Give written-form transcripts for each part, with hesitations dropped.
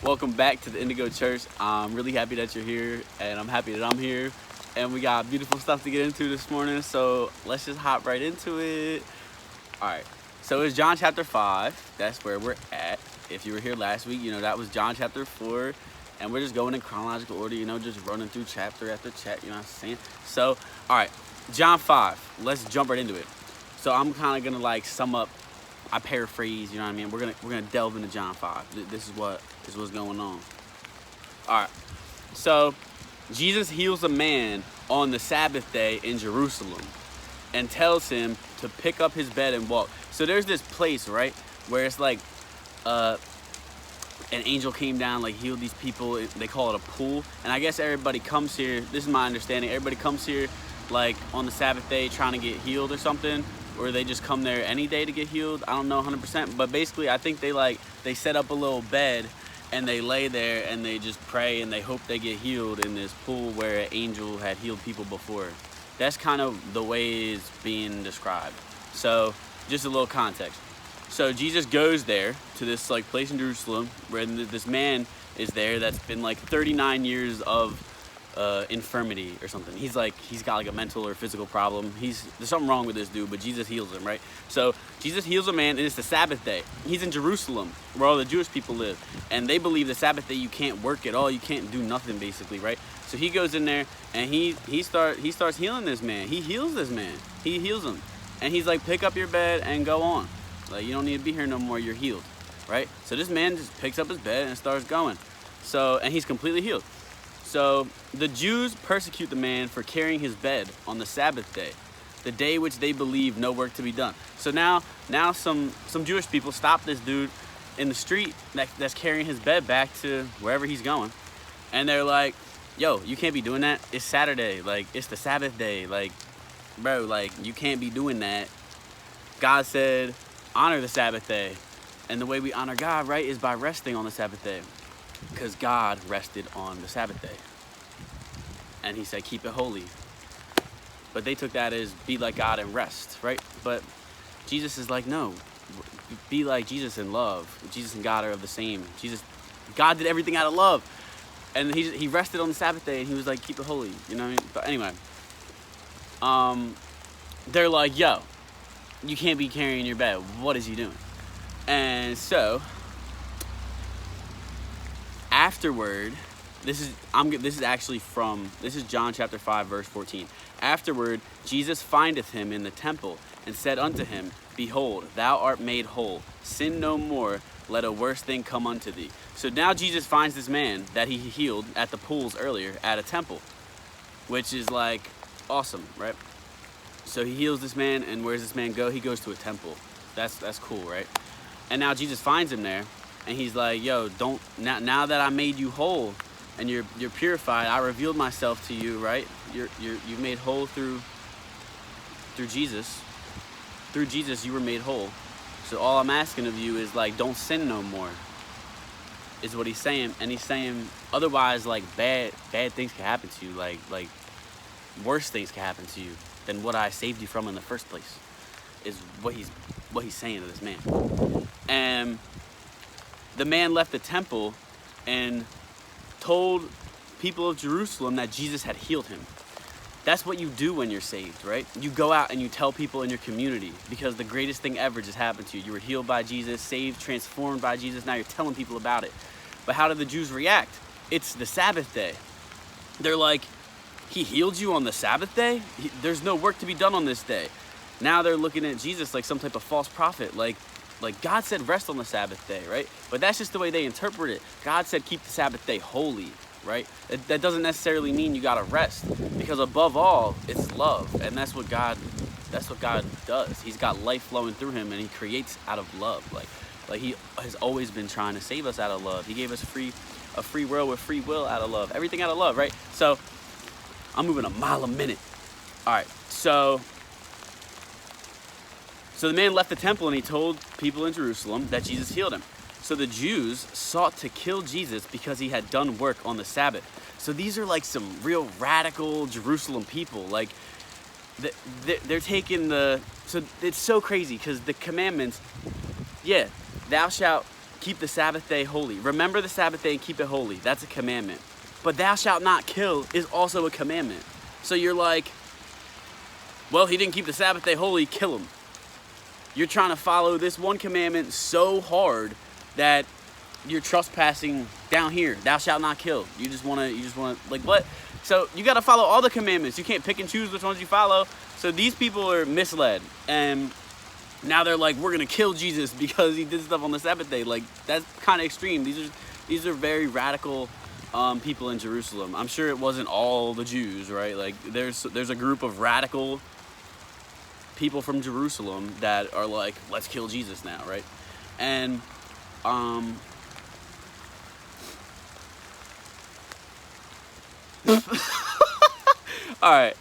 Welcome back to the Indigo Church. I'm really happy that you're here, and I'm happy that I'm here. And we got beautiful stuff to get into this morning, so let's just hop right into it. All right, so it's John chapter 5. That's where we're at. If you were here last week, you know that was John chapter 4. And we're just going in chronological order, just running through chapter after chapter, you know what I'm saying? So, all right, John 5. Let's jump right into it. So I'm kind of going to sum up. I paraphrase, you know what I mean? We're gonna delve into John 5. This is what's going on. All right. So Jesus heals a man on the Sabbath day in Jerusalem and tells him to pick up his bed and walk. So there's this place, right, where it's like an angel came down, healed these people. They call it a pool. And I guess everybody comes here. This is my understanding. Everybody comes here on the Sabbath day trying to get healed or something. Or they just come there any day to get healed. I don't know 100%, but basically I think they set up a little bed and they lay there and they just pray and they hope they get healed in this pool where an angel had healed people before. That's kind of the way it's being described. So just a little context. So Jesus goes there to this place in Jerusalem where this man is there that's been 39 years of infirmity or something. He's got a mental or physical problem. There's something wrong with this dude, but Jesus heals him, right? So Jesus heals a man, and it's the Sabbath day. He's in Jerusalem, where all the Jewish people live, and they believe the Sabbath day you can't work at all, you can't do nothing basically, right? So he goes in there and he starts healing this man. He heals this man. He heals him, and he's like, pick up your bed and go on. You don't need to be here no more. You're healed, right? So this man just picks up his bed and starts going. And he's completely healed. So the Jews persecute the man for carrying his bed on the Sabbath day, the day which they believe no work to be done. So now some Jewish people stop this dude in the street that's carrying his bed back to wherever he's going. And they're like, yo, you can't be doing that. It's Saturday. It's the Sabbath day. Bro, you can't be doing that. God said, honor the Sabbath day. And the way we honor God, right, is by resting on the Sabbath day. Because God rested on the Sabbath day. And he said, keep it holy. But they took that as be like God and rest, right? But Jesus is like, no, be like Jesus in love. Jesus and God are of the same. God did everything out of love. And he rested on the Sabbath day and he was like, keep it holy. You know what I mean? But anyway, they're like, yo, you can't be carrying your bed. What is he doing? And so afterward, this is John chapter 5 verse 14. Afterward, Jesus findeth him in the temple and said unto him, behold, thou art made whole. Sin no more, let a worse thing come unto thee. So now Jesus finds this man that he healed at the pools earlier at a temple, which is awesome, right? So he heals this man, and where does this man go? He goes to a temple. That's cool, right? And now Jesus finds him there. And he's like, yo, now that I made you whole and you're purified, I revealed myself to you, right? You're made whole through Jesus. Through Jesus, you were made whole. So all I'm asking of you is don't sin no more, is what he's saying. And he's saying, otherwise, bad things can happen to you. Worse things can happen to you than what I saved you from in the first place, is what he's saying to this man. And the man left the temple and told people of Jerusalem that Jesus had healed him. That's what you do when you're saved, right? You go out and you tell people in your community, because the greatest thing ever just happened to you. You were healed by Jesus, saved, transformed by Jesus. Now you're telling people about it. But how did the Jews react? It's the Sabbath day. They're like, he healed you on the Sabbath day? There's no work to be done on this day. Now they're looking at Jesus like some type of false prophet, like God said rest on the Sabbath day, right? But that's just the way they interpret it. God said keep the Sabbath day holy, right? That doesn't necessarily mean you gotta rest, because above all, it's love, and that's what God does. He's got life flowing through him, and he creates out of love. He has always been trying to save us out of love. He gave us a free world with free will out of love. Everything out of love, right? So I'm moving a mile a minute. All right, so the man left the temple and he told people in Jerusalem that Jesus healed him. So the Jews sought to kill Jesus because he had done work on the Sabbath. So these are some real radical Jerusalem people. They're taking so it's so crazy because the commandments, yeah, thou shalt keep the Sabbath day holy. Remember the Sabbath day and keep it holy. That's a commandment. But thou shalt not kill is also a commandment. So you're like, well, he didn't keep the Sabbath day holy, kill him. You're trying to follow this one commandment so hard that you're trespassing down here. Thou shalt not kill. You just wanna like what? So you gotta follow all the commandments. You can't pick and choose which ones you follow. So these people are misled, and now they're like, we're gonna kill Jesus because he did stuff on the Sabbath day. Like, that's kind of extreme. These are very radical people in Jerusalem. I'm sure it wasn't all the Jews, right? Like, there's a group of radical people from Jerusalem that are like, let's kill Jesus now, right? And all right.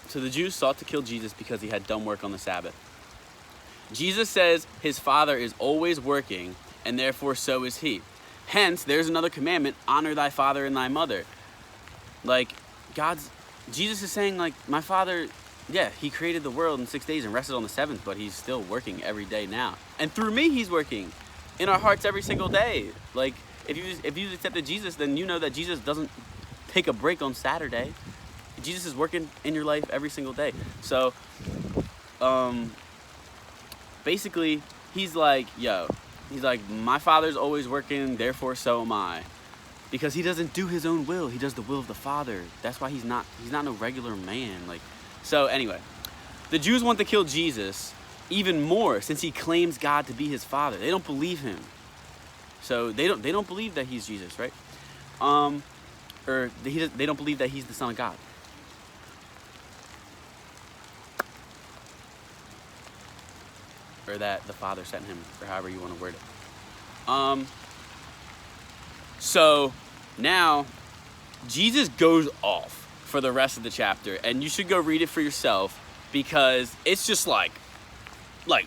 So the Jews sought to kill Jesus because he had done work on the Sabbath. Jesus says his Father is always working, and therefore so is he. Hence, there's another commandment, honor thy father and thy mother. Like, Jesus is saying, like, my Father, yeah, he created the world in 6 days and rested on the seventh, but he's still working every day now. And through me, he's working in our hearts every single day. Like, if you accepted Jesus, then you know that Jesus doesn't take a break on Saturday. Jesus is working in your life every single day. So, basically, he's like, my Father's always working, therefore so am I. Because he doesn't do his own will. He does the will of the Father. That's why he's not no regular man. Like, so anyway, the Jews want to kill Jesus even more since he claims God to be his Father. They don't believe him. So they don't believe that he's Jesus, right? Or they don't believe that he's the Son of God. Or that the Father sent him, or however you want to word it. So now Jesus goes off for the rest of the chapter, and you should go read it for yourself because it's just like I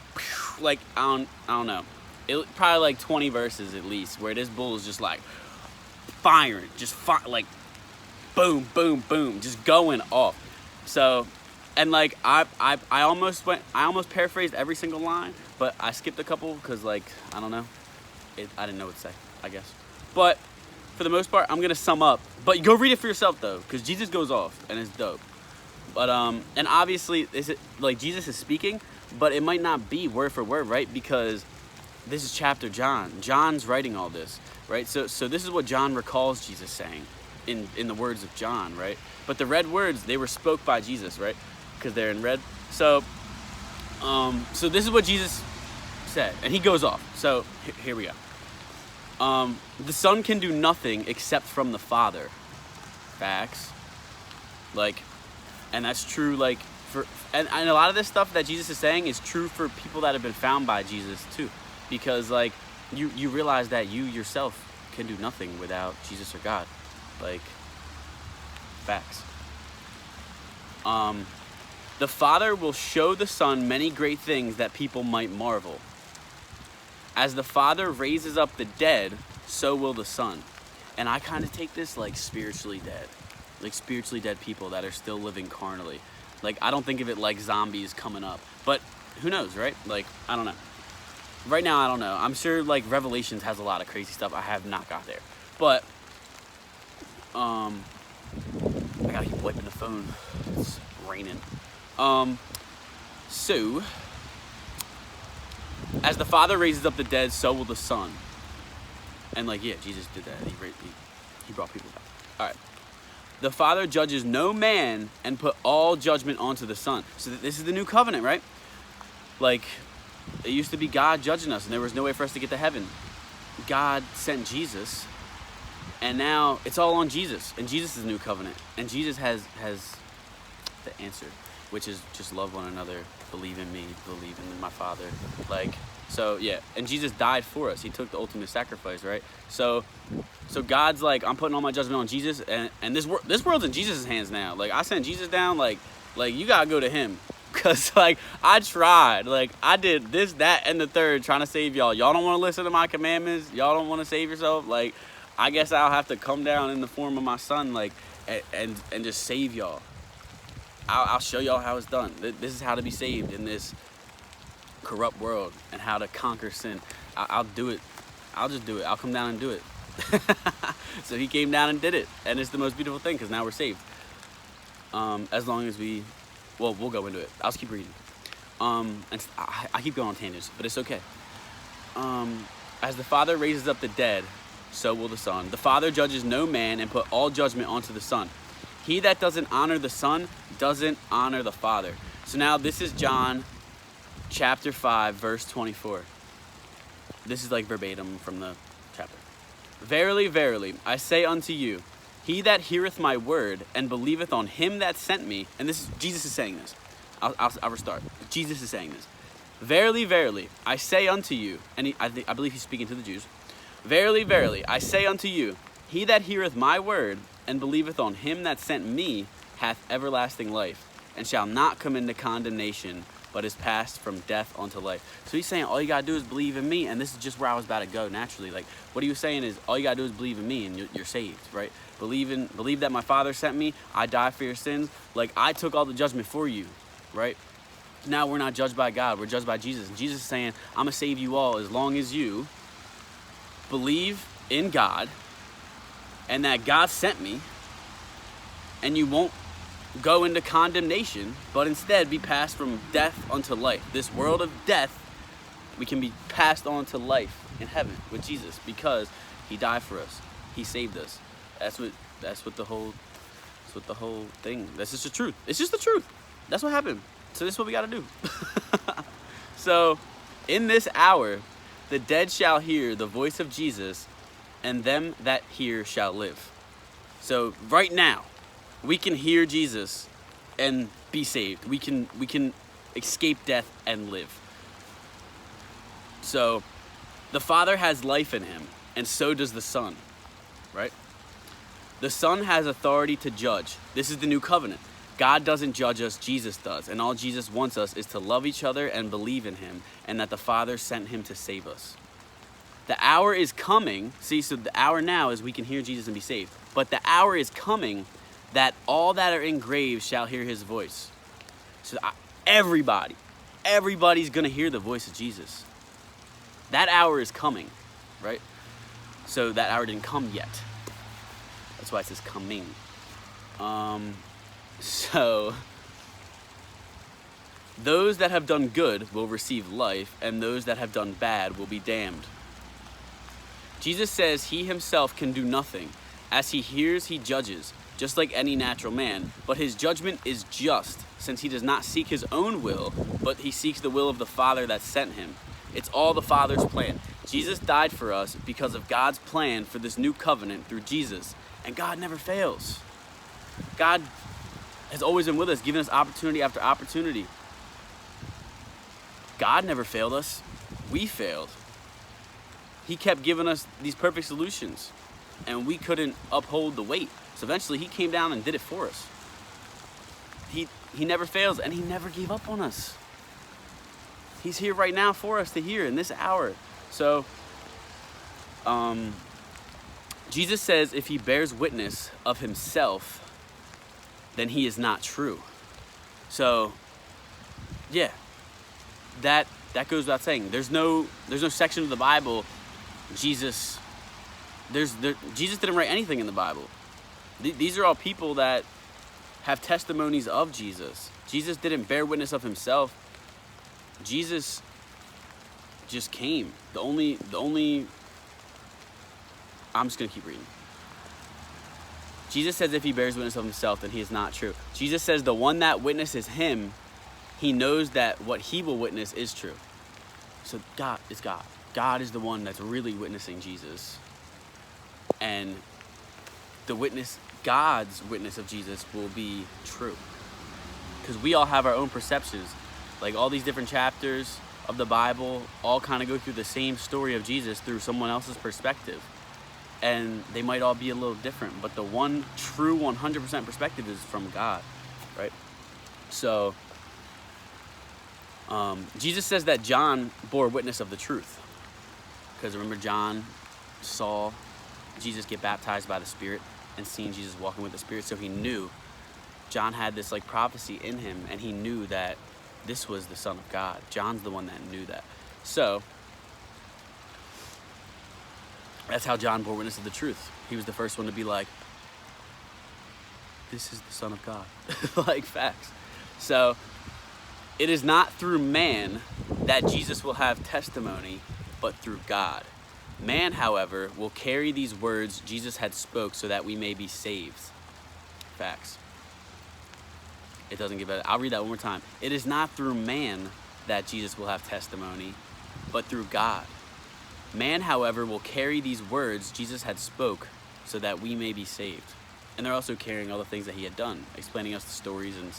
don't know. It probably like 20 verses at least where this bull is just like firing, like boom, boom, boom, just going off. So, and like I almost paraphrased every single line, but I skipped a couple because, like, I don't know, I didn't know what to say, I guess. But for the most part, I'm gonna sum up. But go read it for yourself though, because Jesus goes off and it's dope. But and obviously, Jesus is speaking, but it might not be word for word, right? Because this is chapter John. John's writing all this, right? So this is what John recalls Jesus saying in the words of John, right? But the red words, they were spoke by Jesus, right? Because they're in red. So this is what Jesus said, and he goes off. So here we go. The Son can do nothing except from the Father. Facts. Like, and that's true, like, and a lot of this stuff that Jesus is saying is true for people that have been found by Jesus too. Because, like, you realize that you yourself can do nothing without Jesus or God. Like, facts. The Father will show the Son many great things that people might marvel. As the Father raises up the dead, so will the Son. And I kind of take this like spiritually dead. Like spiritually dead people that are still living carnally. Like, I don't think of it like zombies coming up. But who knows, right? Like, I don't know. Right now, I don't know. I'm sure, like, Revelations has a lot of crazy stuff. I have not got there. But, I gotta keep wiping the phone. It's raining. So, as the Father raises up the dead, so will the Son. And, like, yeah, Jesus did that. He brought people back. All right. The Father judges no man and put all judgment onto the Son. So this is the new covenant, right? Like, it used to be God judging us, and there was no way for us to get to heaven. God sent Jesus, and now it's all on Jesus, and Jesus is the new covenant. And Jesus has the answer, which is just love one another, believe in me, believe in my Father. Like, so yeah, and Jesus died for us. He took the ultimate sacrifice, right? So God's like, I'm putting all my judgment on Jesus, and this world's in Jesus' hands now. Like, I sent Jesus down, like you gotta go to him. Cause like, I tried, like I did this, that, and the third trying to save y'all. Y'all don't want to listen to my commandments. Y'all don't want to save yourself. Like, I guess I'll have to come down in the form of my Son, like, and just save y'all. I'll show y'all how it's done. This is how to be saved in this corrupt world and how to conquer sin. I'll do it. I'll just do it. I'll come down and do it. So he came down and did it, and it's the most beautiful thing because now we're saved. As long as we'll go into it. I'll just keep reading. And I keep going on tangents, but it's okay. As the Father raises up the dead, so will the Son. The Father judges no man and put all judgment onto the Son. He that doesn't honor the Son doesn't honor the Father. So now this is John chapter 5, verse 24. This is like verbatim from the chapter. Verily, verily, I say unto you, he that heareth my word and believeth on him that sent me, and this is Jesus is saying this. I'll restart. Jesus is saying this. Verily, verily, I say unto you, and I believe he's speaking to the Jews. Verily, verily, I say unto you, he that heareth my word and believeth on him that sent me hath everlasting life, and shall not come into condemnation, but is passed from death unto life. So he's saying all you gotta do is believe in me, and this is just where I was about to go naturally. Like what he was saying is all you gotta do is believe in me, and you're saved, right? Believe that my Father sent me. I died for your sins. Like I took all the judgment for you, right? Now we're not judged by God, we're judged by Jesus. And Jesus is saying, I'm gonna save you all as long as you believe in God and that God sent me, and you won't go into condemnation, but instead be passed from death unto life. This world of death, we can be passed on to life in heaven with Jesus because he died for us. He saved us. That's what the whole thing. That's just the truth. It's just the truth. That's what happened. So this is what we got to do. So in this hour, the dead shall hear the voice of Jesus, and them that hear shall live. So right now, we can hear Jesus and be saved. We can escape death and live. So the Father has life in him, and so does the Son, right? The Son has authority to judge. This is the new covenant. God doesn't judge us, Jesus does. And all Jesus wants us is to love each other and believe in him, and that the Father sent him to save us. The hour is coming. See, so the hour now is we can hear Jesus and be saved. But the hour is coming that all that are in graves shall hear his voice. So everybody's going to hear the voice of Jesus. That hour is coming, right? So that hour didn't come yet. That's why it says coming. So those that have done good will receive life, and those that have done bad will be damned. Jesus says he himself can do nothing. As he hears, he judges, just like any natural man. But his judgment is just, since he does not seek his own will, but he seeks the will of the Father that sent him. It's all the Father's plan. Jesus died for us because of God's plan for this new covenant through Jesus. And God never fails. God has always been with us, giving us opportunity after opportunity. God never failed us. We failed. He kept giving us these perfect solutions, and we couldn't uphold the weight. So eventually he came down and did it for us. He never fails, and he never gave up on us. He's here right now for us to hear in this hour. So Jesus says if he bears witness of himself, then he is not true. So yeah, that goes without saying. There's no section of the Bible Jesus didn't write anything in the Bible. These are all people that have testimonies of Jesus. Jesus didn't bear witness of himself. Jesus just came. The only I'm just gonna keep reading. Jesus says if he bears witness of himself, then he is not true. Jesus says the one that witnesses him, he knows that what he will witness is true. So God is God. God is the one that's really witnessing Jesus. And God's witness of Jesus will be true. Because we all have our own perceptions. Like all these different chapters of the Bible all kind of go through the same story of Jesus through someone else's perspective. And they might all be a little different, but the one true 100% perspective is from God, right? So Jesus says that John bore witness of the truth. Because remember, John saw Jesus get baptized by the Spirit and seen Jesus walking with the Spirit. So he knew, John had this like prophecy in him, and he knew that this was the Son of God. John's the one that knew that. So that's how John bore witness of the truth. He was the first one to be like, this is the Son of God. Like, facts. So it is not through man that Jesus will have testimony, but through God. Man, however, will carry these words Jesus had spoke so that we may be saved. Facts. It doesn't give it. I'll read that one more time. It is not through man that Jesus will have testimony, but through God. Man, however, will carry these words Jesus had spoke so that we may be saved. And they're also carrying all the things that he had done, explaining us the stories and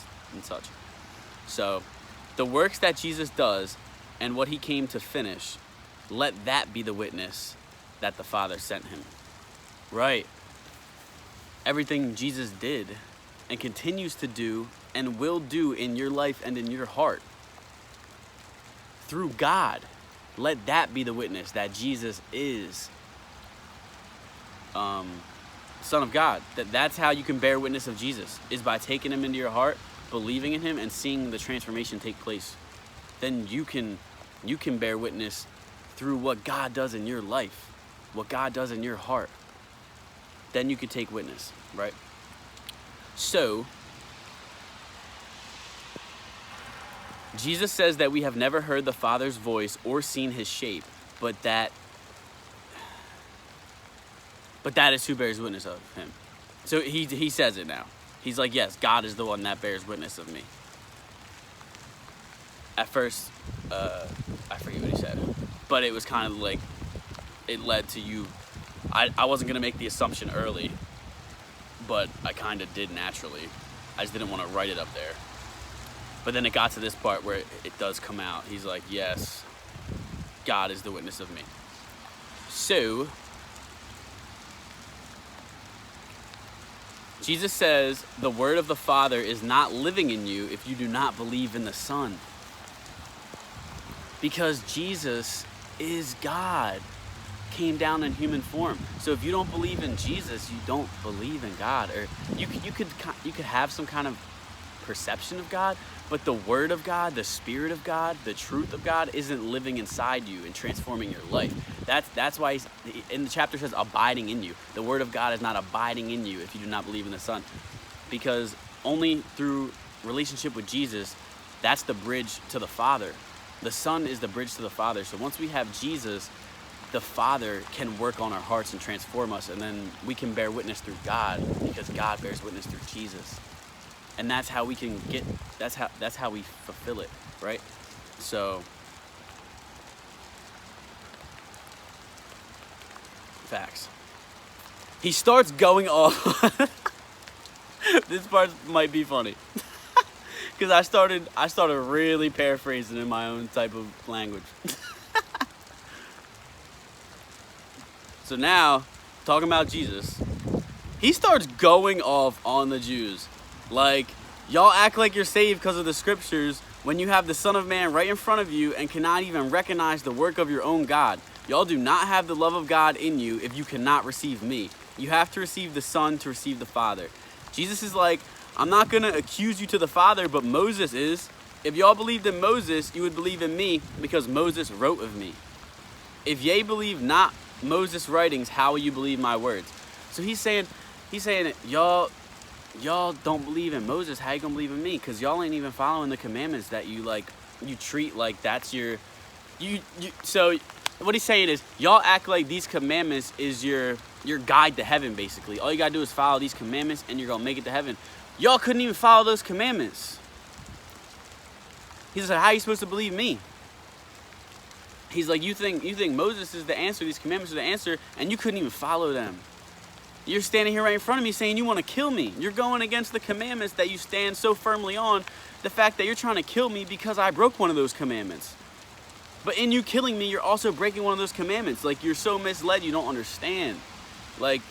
such. So the works that Jesus does and what he came to finish, let that be the witness that the Father sent him. Right. Everything Jesus did and continues to do and will do in your life and in your heart, through God, let that be the witness that Jesus is Son of God. That's how you can bear witness of Jesus, is by taking him into your heart, believing in him, and seeing the transformation take place. Then you can bear witness through what God does in your life, what God does in your heart. Then you can take witness, right? So Jesus says that we have never heard the Father's voice or seen his shape, but that is who bears witness of him. So he says it now. He's like, yes, God is the one that bears witness of me. At first, I forget what he said, but it was kind of like, it led to you. I wasn't going to make the assumption early, but I kind of did naturally. I just didn't want to write it up there. But then it got to this part where it does come out. He's like, yes, God is the witness of me. So Jesus says the word of the Father is not living in you if you do not believe in the Son. Because Jesus is God, came down in human form. So if you don't believe in Jesus, you don't believe in God. Or you could have some kind of perception of God, but the word of God, the Spirit of God, the truth of God isn't living inside you and transforming your life. That's why he's, in the chapter says abiding in you. The word of God is not abiding in you if you do not believe in the Son. Because only through relationship with Jesus, that's the bridge to the Father. The Son is the bridge to the Father. So once we have Jesus, the Father can work on our hearts and transform us, and then we can bear witness through God, because God bears witness through Jesus. And that's how we can get, that's how we fulfill it, right? So facts. He starts going off. This part might be funny. Because I started really paraphrasing in my own type of language. So now, talking about Jesus, he starts going off on the Jews. Like, y'all act like you're saved because of the scriptures when you have the Son of Man right in front of you and cannot even recognize the work of your own God. Y'all do not have the love of God in you if you cannot receive me. You have to receive the Son to receive the Father. Jesus is like, I'm not going to accuse you to the Father, but Moses is. If y'all believed in Moses, you would believe in me because Moses wrote of me. If ye believe not Moses' writings, how will you believe my words? So he's saying y'all don't believe in Moses, how you gonna believe in me? Because y'all ain't even following the commandments that you treat like that's your so what he's saying is, y'all act like these commandments is your guide to heaven, basically. All you gotta do is follow these commandments and you're gonna make it to heaven. Y'all couldn't even follow those commandments. He's like, how are you supposed to believe me? He's like, you think Moses is the answer, these commandments are the answer, and you couldn't even follow them. You're standing here right in front of me saying you want to kill me. You're going against the commandments that you stand so firmly on, the fact that you're trying to kill me because I broke one of those commandments. But in you killing me, you're also breaking one of those commandments. Like, you're so misled, you don't understand. Like,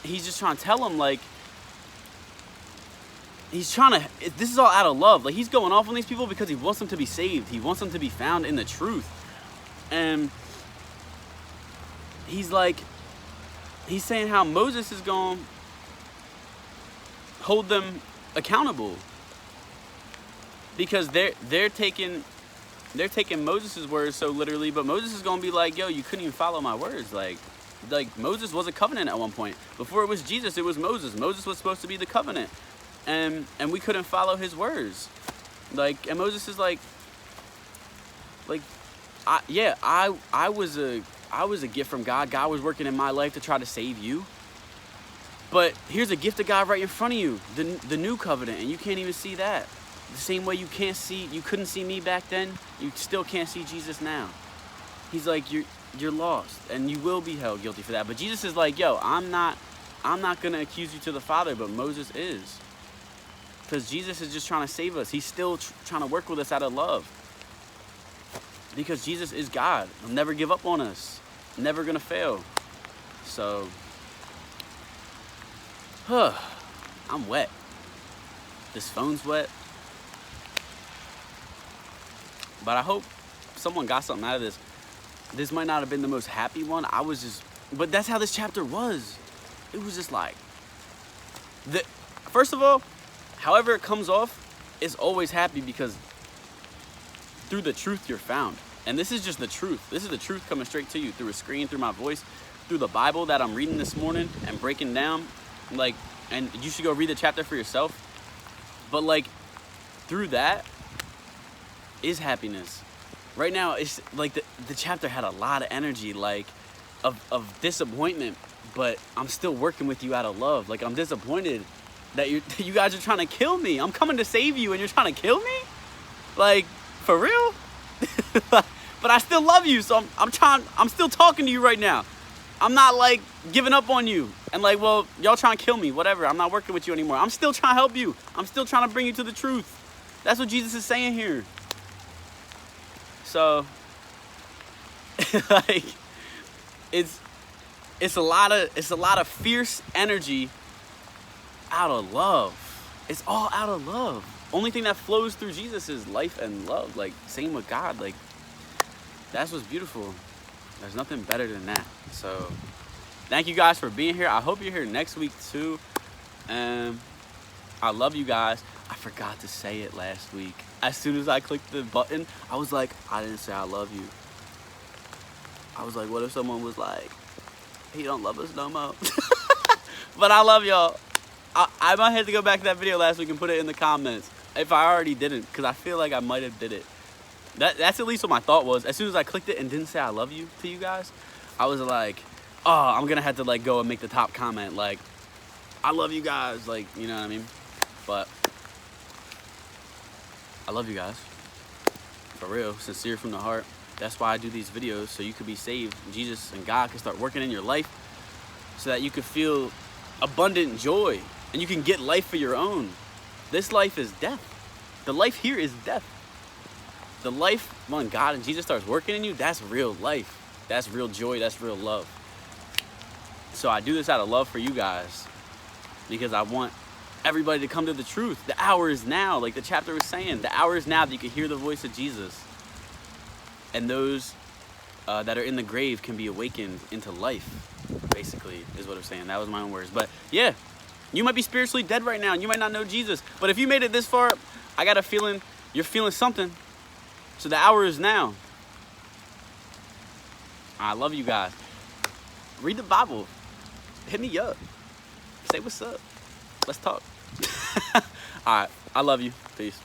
he's just trying to tell him, like, this is all out of love. Like, he's going off on these people because he wants them to be saved. He wants them to be found in the truth. And he's saying how Moses is going to hold them accountable. because they're taking Moses' words so literally, but Moses is gonna be like, yo, you couldn't even follow my words. Like Moses was a covenant at one point. Before it was Jesus, it was Moses. Moses was supposed to be the covenant, and we couldn't follow his words. Like, and Moses is like I was a gift from God. God was working in my life to try to save you. But here's a gift of God right in front of you, the new covenant, and you can't even see that. The same way you couldn't see me back then, you still can't see Jesus now. He's like, you're lost, and you will be held guilty for that. But Jesus is like, yo, I'm not gonna accuse you to the Father, but Moses is. Because Jesus is just trying to save us. He's still trying to work with us out of love. Because Jesus is God. He'll never give up on us. Never gonna fail. So, I'm wet. This phone's wet. But I hope someone got something out of this. This might not have been the most happy one. But that's how this chapter was. It was just like, first of all, however it comes off, it's always happy because through the truth you're found. And this is just the truth. This is the truth coming straight to you through a screen, through my voice, through the Bible that I'm reading this morning and breaking down. Like, and you should go read the chapter for yourself. But like, through that is happiness. Right now, it's like the chapter had a lot of energy, like of disappointment, but I'm still working with you out of love. Like, I'm disappointed that you guys are trying to kill me. I'm coming to save you and you're trying to kill me? Like, for real? But I still love you, so I'm still talking to you right now. I'm not like giving up on you and like, well, y'all trying to kill me, whatever. I'm not working with you anymore. I'm still trying to help you. I'm still trying to bring you to the truth. That's what Jesus is saying here. So, like, it's a lot of fierce energy out of love. It's all out of love. Only thing that flows through Jesus is life and love. Like, same with God. Like, that's what's beautiful. There's nothing better than that. So, thank you guys for being here. I hope you're here next week too. I love you guys. I forgot to say it last week. As soon as I clicked the button, I was like, I didn't say I love you. I was like, what if someone was like, he don't love us no more? But I love y'all. I might have to go back to that video last week and put it in the comments if I already didn't, because I feel like I might have did it. That's at least what my thought was. As soon as I clicked it and didn't say I love you to you guys, I was like, oh, I'm gonna have to like go and make the top comment like, I love you guys, like, you know what I mean? But I love you guys, for real, sincere from the heart. That's why I do these videos, so you could be saved. Jesus and God can start working in your life so that you could feel abundant joy and you can get life for your own. This life is death. The life here is death. The life when God and Jesus starts working in you, that's real life. That's real joy. That's real love. So I do this out of love for you guys because I want everybody to come to the truth. The hour is now, like the chapter was saying. The hour is now that you can hear the voice of Jesus. And those that are in the grave can be awakened into life, basically, is what I'm saying. That was my own words. But yeah, you might be spiritually dead right now. You might not know Jesus. But if you made it this far, I got a feeling you're feeling something. So the hour is now. I love you guys. Read the Bible. Hit me up. Say what's up. Let's talk. All right. I love you. Peace.